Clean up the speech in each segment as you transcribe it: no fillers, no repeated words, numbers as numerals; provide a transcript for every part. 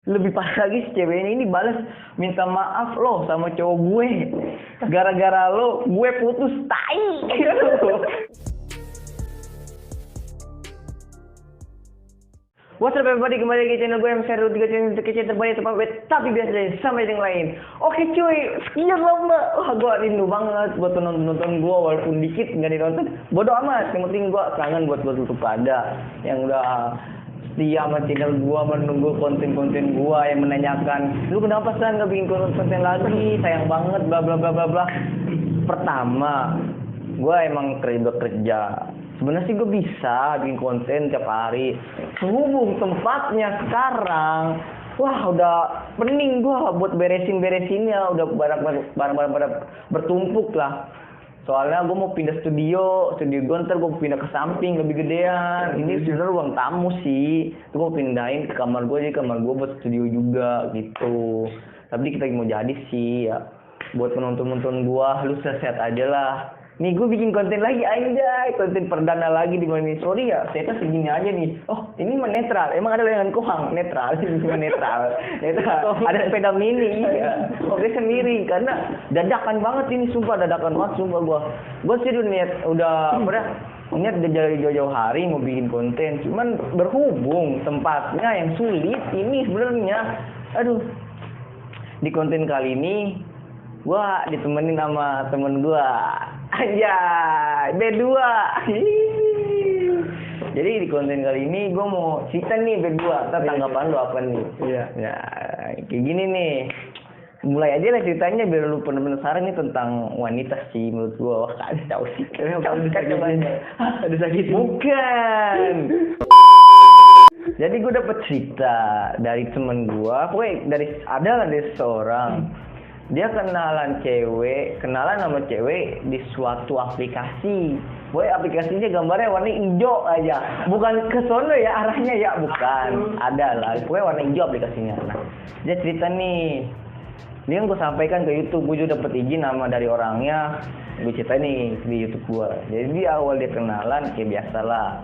lebih parah lagi si ceweknya ini balas minta maaf loh sama cowok gue. Gara-gara lo gue putus tai. What's up everybody, kembali lagi channel gue yang share 3 channel terkecil terbaik tapi biasa sama yang lain. Oke cuy, sekian lama. Wah gue rindu banget buat nonton gue walaupun dikit nggak ditonton. Bodoh amat, yang penting gue kangen buat pada yang udah setia sama channel gue, menunggu konten-konten gue yang menanyakan, lu kenapa sih nggak bikin konten lagi? Sayang banget, bla bla bla bla bla. Pertama, gue emang kerja. Sebenarnya sih gue bisa bikin konten tiap hari. Sehubung tempatnya sekarang, wah udah pening gue buat beresinnya, udah barang-barang bertumpuk lah. Soalnya gue mau pindah studio gue ntar gue pindah ke samping lebih gedean. Ini sebenarnya ruang tamu sih. Gue mau pindahin ke kamar gue, jadi kamar gue buat studio juga gitu. Tapi kita mau jadi sih ya. Buat penonton gue, lu sehat aja lah. Nih gue bikin konten lagi anjay, konten perdana lagi di mana. Sorry ya, saya kan segini aja nih. Oh, ini mah netral. Emang ada layangan kohang netral, ini cuma netral. Ada sepeda mini. Oke sendiri karena dadakan banget ini, sumpah dadakan banget sumpah gua. Gua sih udah niat dari jauh-jauh hari mau bikin konten, cuman berhubung tempatnya yang sulit ini sebenarnya. Aduh. Di konten kali ini gua ditemenin sama temen gua. Anjay, B2. Jadi di konten kali ini gue mau cerita nih B2. Ntar tanggapan lu apa nih? Iya. Ya, kayak gini nih. Mulai aja lah ceritanya biar lu penasaran nih tentang wanita sih menurut gue. Wah, ada tahu sih. Ada sakit. Bukan. Jadi gue dapet cerita dari temen gue. Pokoknya dari seorang. Dia kenalan sama cewek di suatu aplikasi. Boy, aplikasinya gambarnya warna hijau aja. Bukan ke sono ya arahnya ya, bukan. Ada lah, pokoknya warna hijau aplikasinya. Nah, dia cerita nih. Dia yang gue sampaikan ke YouTube, gue juga dapet izin dari orangnya. Gue cerita nih di YouTube gue. Jadi di awal dia kenalan, kayak biasalah.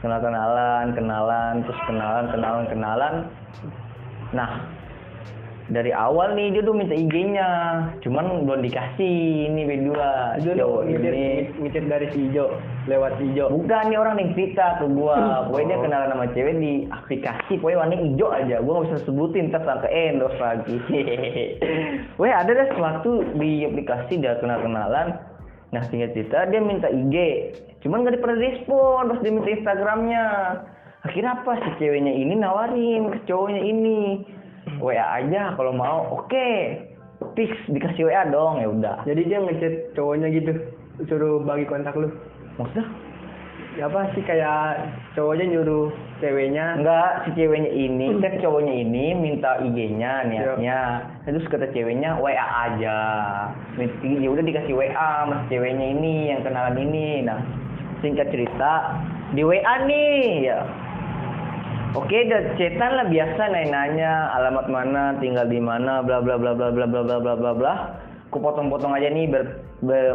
Kenalan, terus kenalan. Nah, dari awal nih dia tuh minta IG-nya, cuman belum dikasih. Ini B2 cowok ini ngechat dari si Ijo, lewat Ijo. Bukan, nih orang yang cerita ke gua. Pokoknya dia kenalan sama cewek di aplikasi, pokoknya warna hijau aja. Gua nggak bisa sebutin, ntar sampai endorse lagi. Weh, ada deh sesuatu di aplikasi dia kenalan. Nah singkat cerita dia minta IG, cuman nggak pernah respon pas dia minta Instagramnya. Akhirnya apa, si ceweknya ini nawarin ke cowoknya ini, WA aja kalau mau. Oke. Fix dikasih WA dong, ya udah. Jadi dia ngechat cowoknya gitu, suruh bagi kontak lu. Maksudnya? Ya apa sih, kayak cowoknya nyuruh ceweknya? Enggak, si ceweknya ini, kan cowoknya ini minta IG-nya niatnya. Terus kata ceweknya WA aja. Ya udah dikasih WA sama si ceweknya ini yang kenalan ini. Nah, singkat cerita di WA nih ya. Oke, udah chatan lah biasa nanya alamat mana, tinggal di mana, bla bla bla bla bla bla bla bla bla bla. Aku potong-potong aja nih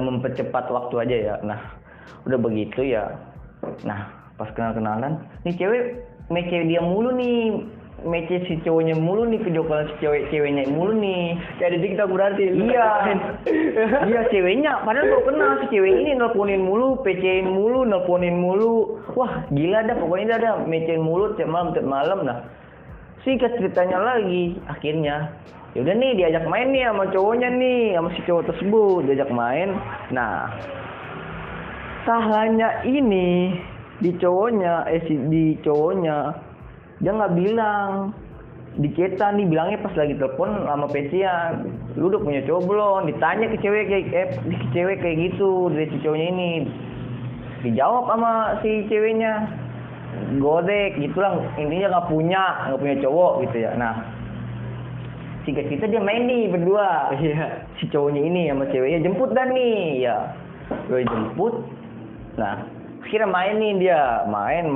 mempercepat waktu aja ya. Nah, udah begitu ya. Nah, pas kenalan, nih cewek mece dia mulu nih. Mece si cowoknya mulu nih, video call si ceweknya mulu nih. Kayak di TikTok berarti. Iya. Iya ceweknya, padahal baru kenal si cewek ini nelponin mulu, PC-in mulu, nelponin mulu. Wah, gila dah pokoknya dah mecein mulu tiap malam. Nah, singkat ceritanya lagi, akhirnya ya udah nih diajak main nih sama cowoknya nih, sama si cowok tersebut diajak main. Nah, salahnya ini di cowoknya dia nggak bilang di chatan nih, bilangnya pas lagi telepon sama PC-an. Lu udah punya cowok belum? Ditanya ke cewek kayak gitu dari si cowoknya ini. Dijawab sama si ceweknya, godek gitulah, intinya nggak punya cowok gitu ya. Nah, singkat cerita dia main nih berdua. Iya. Si cowoknya ini sama ceweknya jemput dah nih ya. Gue jemput. Nah, akhirnya main nih dia, main,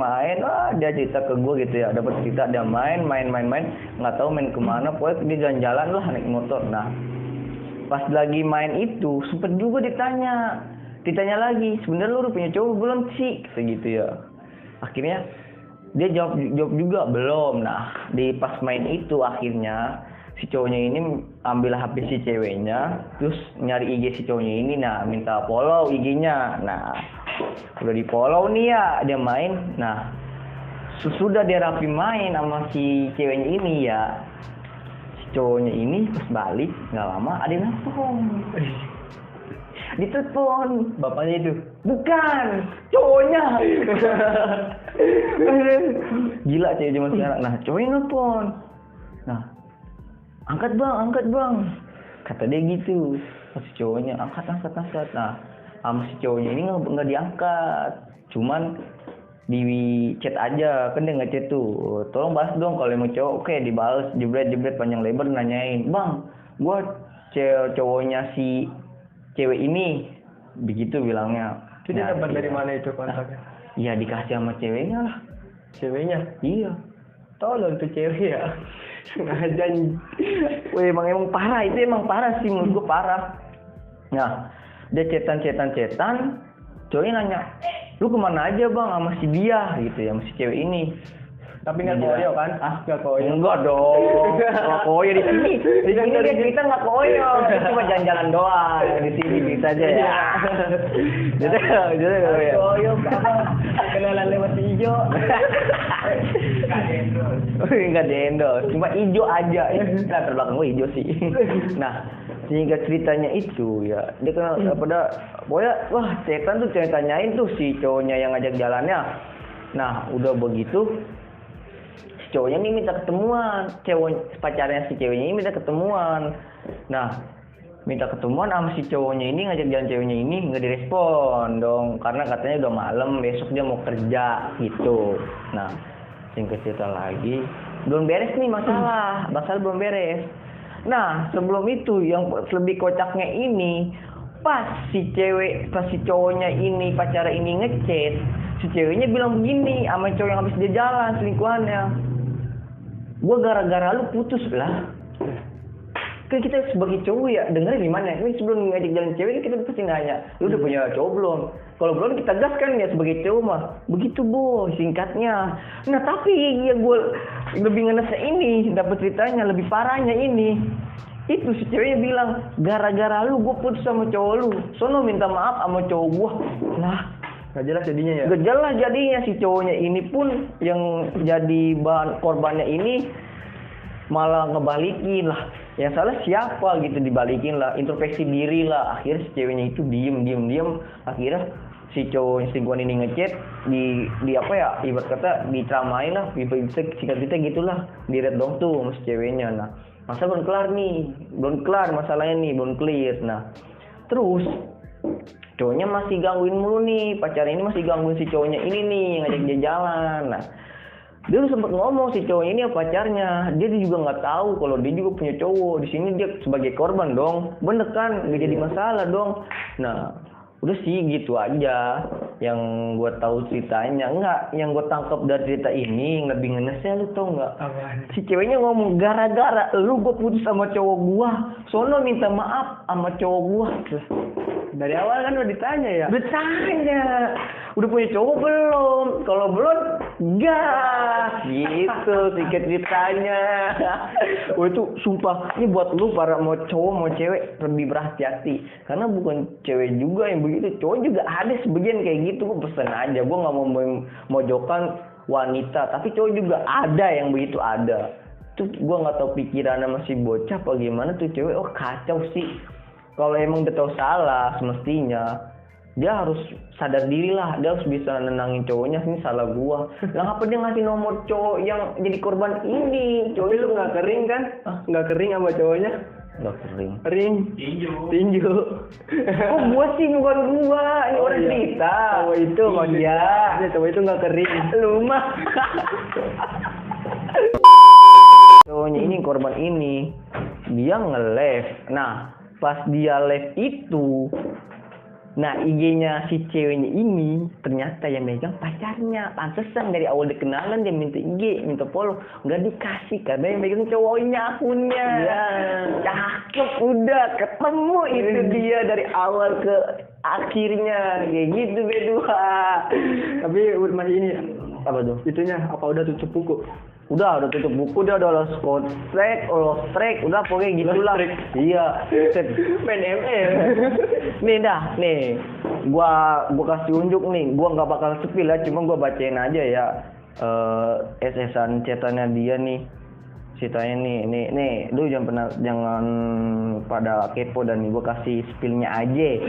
dia cerita ke gue gitu ya, dapat cerita dia main, nggak tahu main kemana, pokoknya dia jalan-jalan lah naik motor. Nah, pas lagi main itu sempet juga ditanya lagi, sebenarnya lu udah punya cowok belum sih, kayak gitu ya. Akhirnya dia jawab juga belum. Nah di pas main itu akhirnya si cowoknya ini ambil HP si ceweknya, terus nyari IG si cowoknya ini, nah minta follow IG-nya. Nah udah di follow nih ya, dia main. Nah sesudah dia rapi main sama si ceweknya ini ya, si cowoknya ini pas balik nggak lama ada yang nelfon. Ditelepon Bapaknya itu. bukan cowoknya. Gila cewek zaman sekarang. Nah cowoknya nelfon, nah angkat bang kata dia gitu. Si cowoknya angkat. Nah sama si cowoknya ini nggak diangkat, cuman di chat aja kan, dia ngechat tuh, tolong balas dong kalau mau cowok. Oke dibales, jebret panjang lebar nanyain, bang gua cowoknya si cewek ini, begitu bilangnya. Itu dia dapat dari mana itu kontaknya? Iya dikasih sama ceweknya lah. Ceweknya? Iya. Tolong tuh cewek ya. Sengaja. Wih emang parah, itu emang parah sih menurut gua parah. Nah dia cetan, cowoknya nanya, lu kemana aja bang sama si dia gitu ya, sama si cewek ini. Tapi nggak koyo kan? Nggak koyo. Enggak dong, nggak koyo di sini. Di sini dia cerita nggak koyo, cuma jalan-jalan doang. Di sini bisa aja ya. Jadi Koyo apa? Kenalan lewat hijau. Enggak dendos, cuma hijau aja. Latar belakang gue hijau sih. Nah, sehingga ceritanya itu ya, dia kan pokoknya wah cetan tuh tanyain tuh si cowoknya yang ngajak jalannya. Nah, udah begitu cowoknya ini minta ketemuan, pacarnya si ceweknya ini minta ketemuan. Nah minta ketemuan sama si cowoknya ini, ngajak jalan ceweknya ini, nggak direspon dong karena katanya udah malam, besok dia mau kerja gitu. Nah singkat cerita lagi belum beres nih masalah belum beres. Nah sebelum itu yang lebih kocaknya ini, pas si cowoknya ini, pacar ini ngechat, si ceweknya bilang begini sama cowok yang habis dia jalan selingkuhannya, gua gara-gara lu putus lah. Kan kita sebagai cowok ya dengerin di mana. Ini sebelum ngajak jalan cewek kita pasti nanya, lu udah punya cowok belum? Kalau belum kita gas kan ya sebagai cowok mah. Begitu bu singkatnya. Nah tapi ya gue lebih ngenesnya ini, dapat ceritanya lebih parahnya ini. Itu si ceweknya bilang, gara-gara lu gue putus sama cowok lu, sono minta maaf sama cowok gua. Lah Gak jelas jadinya ya? gak jelas jadinya. Si cowoknya ini pun yang jadi bahan korbannya ini malah ngebalikin lah. Yang salah siapa gitu, dibalikin lah, introspeksi diri lah. Akhirnya si ceweknya itu diem. Akhirnya si cowok selingkuhan ini ngechat, di apa ya, ibarat kata diceramain lah, singkat kita gitulah, di red dong tuh sama si ceweknya. Nah masa belum kelar masalahnya nih, belum clear. Nah terus cowoknya masih gangguin mulu nih, pacarnya ini masih gangguin si cowoknya ini nih, ngajak dia jalan. Nah dia udah sempet ngomong si cowoknya ini ya pacarnya, dia juga nggak tahu kalau dia juga punya cowok. Di sini dia sebagai korban dong, bener kan, nggak jadi masalah dong. Nah udah sih gitu aja yang gue tahu ceritanya. Enggak, yang gue tangkap dari cerita ini lebih ngenesnya, lu tau nggak? Si ceweknya ngomong, gara-gara lu gue putus sama cowok gua, sono minta maaf sama cowok gua. Dari awal kan udah ditanya ya? Bertanya, udah punya cowok belum? Kalau belum, gas. Gitu singkat ceritanya. Wah itu sumpah, ini buat lu para mau cowok mau cewek lebih berhati-hati. Karena bukan cewek juga yang begitu, cowok juga ada sebagian kayak gitu. Gue pesen aja, gue nggak mau mojokan wanita, tapi cowok juga ada yang begitu, ada. Tuh gue nggak tahu pikirannya masih bocah apa gimana tuh cewek. Oh kacau sih. Kalau emang dia tahu salah, semestinya dia harus sadar diri lah, dia harus bisa nenangin cowoknya, ini salah gua. Lah apa dia ngasih nomor cowok yang jadi korban ini? Tapi lu nggak kering kan? Nggak kering sama cowoknya? Nggak kering. Kering. Tinju. Oh gua sih bukan gua, ini orang iya. cerita. Cowok itu iya. Cowok itu nggak kering. Lu mah. Cowoknya ini korban ini, dia nge-live. Nah pas dia live itu, nah IG-nya si ceweknya ini ternyata yang megang pacarnya. Pantesan dari awal dikenalan dia minta IG, minta follow, nggak dikasih karena yang megang cowoknya akunnya. Iya. Cakep, udah ketemu itu dia dari awal ke akhirnya kayak gitu berdua. Tapi masih ini Apa tuh? Itunya apa udah tutup buku? Udah tutup buku, dia udah lost track, udah pokoknya gitulah. Iya. Main ML. Nih, gua kasih unjuk nih, gua nggak bakal spill ya, cuma gua bacain aja ya. SS-an cetannya dia nih. Ceritanya nih, lu jangan pada kepo dan nih gua kasih spillnya aja.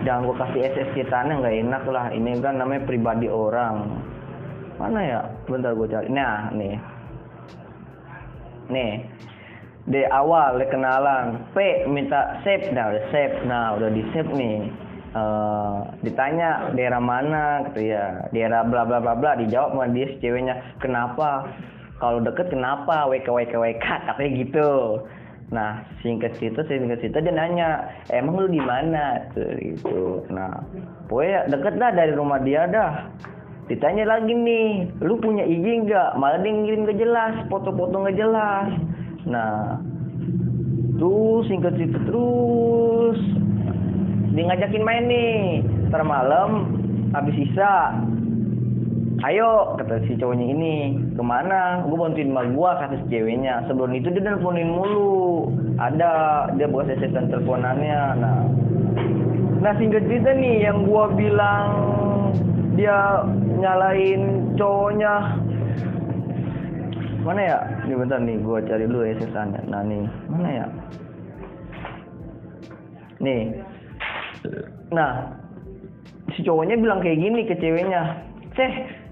Jangan gua kasih SS cetannya, nggak enak lah. Ini kan namanya pribadi orang. Mana ya? Bentar gue cari. Nah, nih. Di awal kenalan, P minta save, udah save. Nah, udah di save nih. Ditanya daerah mana gitu ya. Daerah bla bla bla bla, dijawab sama dia si ceweknya. Kenapa? Kalau deket kenapa? WK katanya gitu. Nah, singkat cerita dia nanya, emang lu di mana? Gitu. Nah, pokoknya deket dah dari rumah dia dah. Ditanya lagi nih, lu punya IG nggak? Malah dia ngirim nggak jelas, foto-foto nggak jelas. Nah, terus singkat cerita terus dia ngajakin main nih, ntar malam habis isa. Ayo, kata si cowoknya ini, kemana? Gue bantuin emak gue, kata si ceweknya. Sebelum itu dia nelfonin mulu. Ada, dia buat SS-an teleponannya. Nah singkat cerita nih, yang gue bilang dia nyalain cowoknya. Mana ya? Ini bentar nih, gue cari dulu SS-annya. Nah nih, mana ya? Nih. Nah, si cowoknya bilang kayak gini ke ceweknya.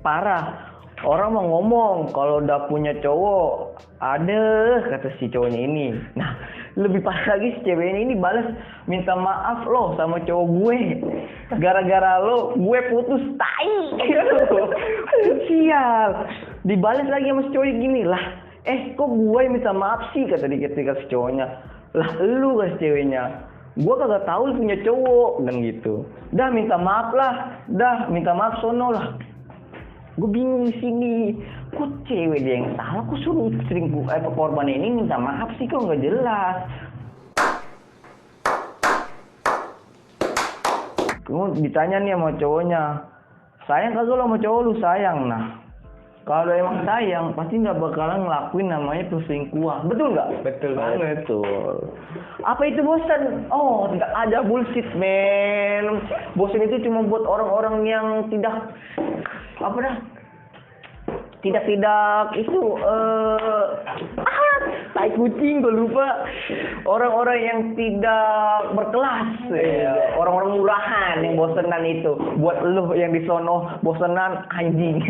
Parah. Orang mau ngomong kalau udah punya cowok, ada, kata si cowoknya ini. Nah, lebih parah lagi si ceweknya ini balas, minta maaf loh sama cowok gue. Gara-gara lo, gue putus, tai. Sial. Dibalas lagi sama si cowoknya gini, lah, kok gue minta maaf sih, kata dia ketika si cowoknya. Lah, lu, kata si ceweknya. Gue kagak tahu lu punya cowok, dan gitu. Dah minta maaf lah, minta maaf sono lah. Gue bingung di sini, kok cewek dia yang salah, kok suruh korban ini minta maaf sih, kok nggak jelas. Kemudian ditanya nih sama cowoknya, sayang kagak lo sama cowok lu? Sayang. Nah, kalau emang sayang pasti nggak bakalan ngelakuin namanya perselingkuhan, betul nggak? Betul banget. Betul. Apa itu bosan? Oh, tidak ada, bullshit man. Bosan itu cuma buat orang-orang yang tidak itu tai kucing, gue lupa. Orang-orang yang tidak berkelas, orang-orang murahan yang bosenan itu. Buat lu yang di sono bosenan, anjing.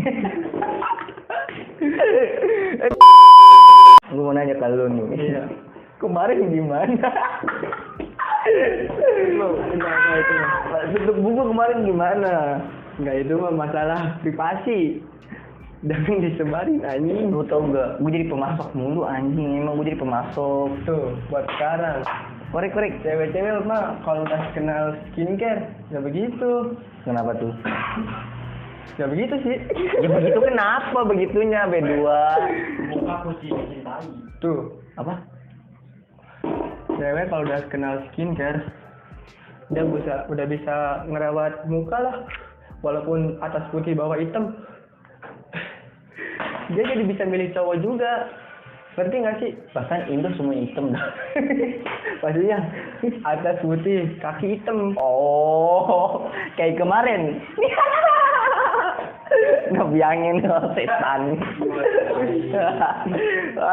Gue mau nanya ke lu nih. Iya. Kemarin gimana? Tutup buku kemarin gimana? Enggak, itu mah masalah privasi. Jangan disebarin anjing. Lu tau gak? Gue jadi pemasok mulu anjing. Emang gue jadi pemasok. Tuh, buat sekarang. Korek. Cewek-cewek mah kalau udah kenal skincare, nggak begitu. Kenapa tuh? Nggak begitu sih. Ya begitu kenapa begitunya B2? Muka putih dicintai. Tuh, Apa? cewek kalau udah kenal skincare, dia udah bisa ngerawat muka lah. Walaupun atas putih bawah hitam. Dia jadi bisa milih cowok juga. Ngerti nggak sih? Bahkan Indo semua hitam dah. Maksudnya atas putih, kaki hitam. Oh, kayak kemarin. Ngebayangin setan.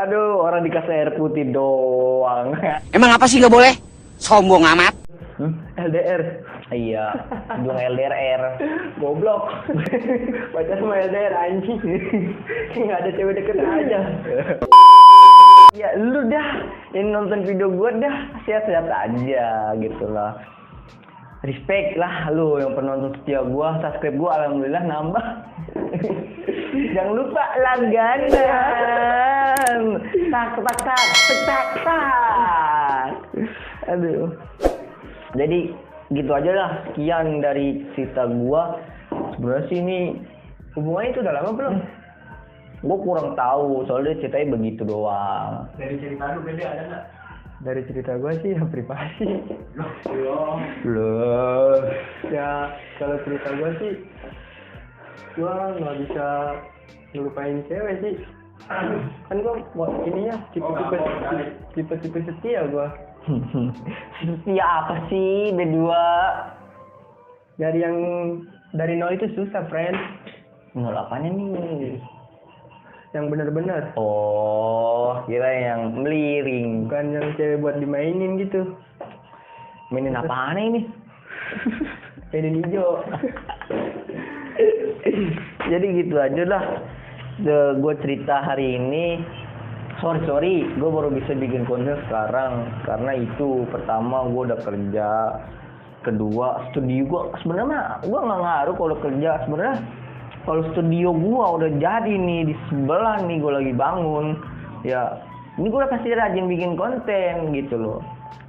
Aduh, orang dikasih air putih doang. Emang apa sih nggak boleh? Sombong amat. LDR. Iya, bilang LDR. Goblok. Baca sama LDR anjing. Nggak ada cewek deket aja. Ya lu dah, yang nonton video gue dah sehat-sehat aja gitu lah. Respect lah lu yang penonton setia gue, subscribe gue alhamdulillah nambah. Jangan lupa langganan. Tak. Aduh. Jadi gitu aja lah, sekian dari cerita gue. Sebenarnya sih ini Hubungannya itu udah lama belum? gue kurang tahu, soalnya ceritanya begitu doang. Dari cerita lu beda ada nggak? Dari cerita gue sih yang privasi. Loh. Ya kalau cerita gue sih, gue nggak bisa ngelupain cewek sih. Kan gua ininya tipe setia gua. Setia apa sih berdua? Dari nol itu susah, friend. Nol apanya nih? Yang benar-benar. Oh, kira yang meliring. Bukan yang cewek buat dimainin gitu. Mainin apaan ini? Mainin hijau. Jadi gitu aja lah. Gue cerita hari ini. Sorry, gue baru bisa bikin konten sekarang karena itu pertama gue udah kerja, kedua studio gue sebenarnya gue nggak ngaruh kalau kerja sebenarnya. Kalau studio gue udah jadi nih di sebelah nih gue lagi bangun, ya ini gue udah pasti rajin bikin konten gitu loh.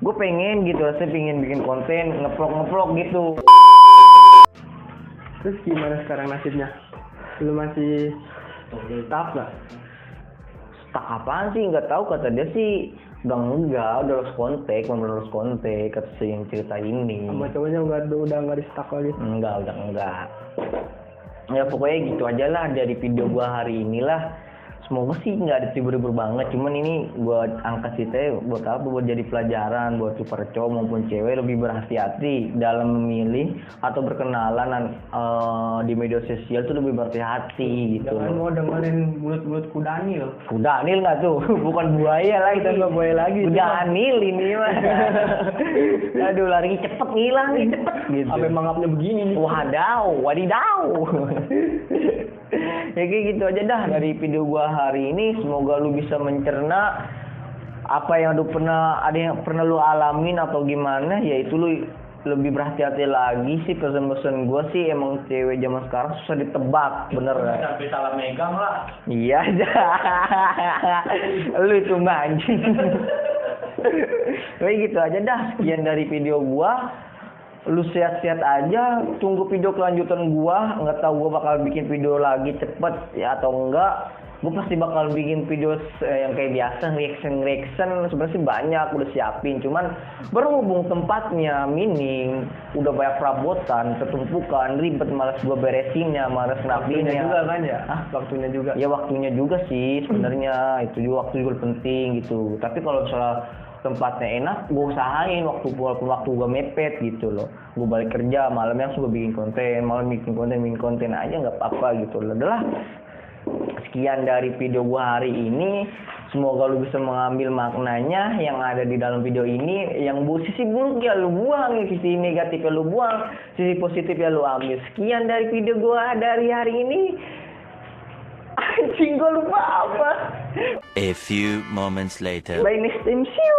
Gue pengen gitu, rasanya pengen bikin konten ngeplok gitu. Terus gimana sekarang nasibnya? Lu masih stuck gak? Stuck apaan sih? Nggak tahu, kata dia sih udah lost kontak, lost kontak kata si yang cerita ini. Sama cowoknya udah nggak di stuck lagi? Enggak. Ya pokoknya gitu aja lah dari video gua hari inilah. Semoga sih nggak ada ribut-ribut banget, cuman ini buat angkat cerita buat apa? Buat jadi pelajaran buat para cowok maupun cewek lebih berhati-hati dalam memilih atau berkenalan di media sosial tuh lebih berhati-hati gitu. Jangan mau dengerin mulut-mulut Kudanil. Kudanil nggak tuh? Bukan buaya lagi. Kita nggak buaya lagi. Kudanil ini mah. Aduh lari cepet ngilang nih cepet gitu. Sampai mangapnya begini nih. Wadidaw. Ya kayak gitu aja dah dari video gua hari ini. Semoga lu bisa mencerna apa yang ada yang pernah lu alamin atau gimana, yaitu lu lebih berhati-hati lagi sih. Pesan-pesan gua sih emang cewek zaman sekarang susah ditebak, bener gak? Sampai salah megang lah. Iya dah. Lu itu anjing. Kayak gitu aja dah. Sekian dari video gua. Lu sehat-sehat aja, tunggu video kelanjutan gua. Nggak tahu gua bakal bikin video lagi cepet ya atau enggak. Gua pasti bakal bikin video yang kayak biasa, reaction. Sebenarnya sih banyak udah siapin, cuman berhubung tempatnya minim, udah banyak perabotan, ketumpukan, ribet, malas gua beresinnya, malas Waktunya rapiinnya. juga kan ya? Hah? Waktunya juga. Ya waktunya juga sih sebenarnya. Itu juga waktu juga penting gitu. Tapi kalau misalnya tempatnya enak, gue usahain walaupun waktu gue mepet gitu loh. Gue balik kerja malamnya langsung gue bikin konten aja nggak apa-apa gitu loh. Adalah sekian dari video gue hari ini. Semoga lu bisa mengambil maknanya yang ada di dalam video ini. Yang sisi buruk ya lu buang, sisi negatif ya lu buang, sisi positif ya lu ambil. Sekian dari video gue dari hari ini. Anjing gue lupa apa. A few moments later. Bye next time, see you.